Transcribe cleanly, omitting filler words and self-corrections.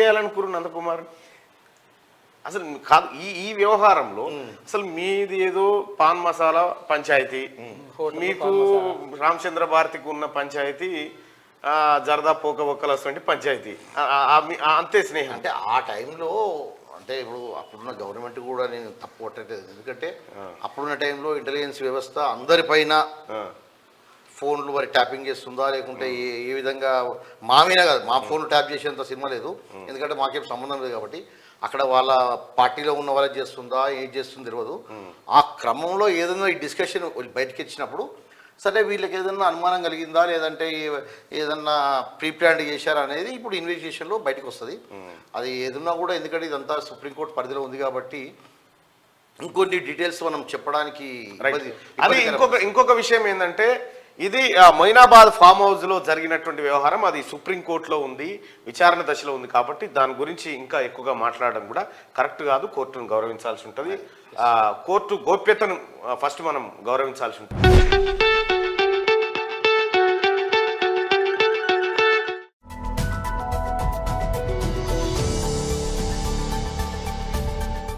చేయాలనుకున్నారు నందకుమార్? అసలు కాదు ఈ ఈ వ్యవహారంలో అసలు మీది ఏదో పాన్ మసాలా పంచాయతీ, మీకు రామచంద్ర భారతికి ఉన్న పంచాయతీ జరదా పోక ఒక్కలటువంటి పంచాయతీ, అంతే స్నేహం. అంటే ఆ టైంలో అంటే ఇప్పుడు అప్పుడున్న గవర్నమెంట్ కూడా నేను తప్పు పట్టలేదు. ఎందుకంటే అప్పుడున్న టైంలో ఇంటెలిజెన్స్ వ్యవస్థ అందరిపైన ఫోన్లు మరి ట్యాపింగ్ చేస్తుందా, లేకుంటే ఏ విధంగా మా మీద కాదు, మా ఫోన్లు ట్యాప్ చేసేంత సినిమా లేదు, ఎందుకంటే మాకేం సంబంధం లేదు కాబట్టి. అక్కడ వాళ్ళ పార్టీలో ఉన్న వాళ్ళే చేస్తుందా, ఏం చేస్తుందో తెలియదు. ఆ క్రమంలో ఏదైనా ఈ డిస్కషన్ బయటకు ఇచ్చినప్పుడు సరే వీళ్ళకి ఏదన్నా అనుమానం కలిగిందా, లేదంటే ఏదన్నా ప్రీ ప్లాన్ చేశారా అనేది ఇప్పుడు ఇన్వెస్టిగేషన్లో బయటకు వస్తుంది. అది ఏదన్నా కూడా, ఎందుకంటే ఇదంతా సుప్రీంకోర్టు పరిధిలో ఉంది కాబట్టి ఇంకొన్ని డీటెయిల్స్ మనం చెప్పడానికి. అది ఇంకొక విషయం ఏంటంటే, ఇది మొయినాబాద్ ఫామ్ హౌస్ లో జరిగినటువంటి వ్యవహారం, అది సుప్రీంకోర్టులో ఉంది, విచారణ దశలో ఉంది కాబట్టి దాని గురించి ఇంకా ఎక్కువగా మాట్లాడడం కూడా కరెక్ట్ కాదు. కోర్టును గౌరవించాల్సి ఉంటుంది, కోర్టు గోప్యతను ఫస్ట్ మనం గౌరవించాల్సి ఉంటుంది.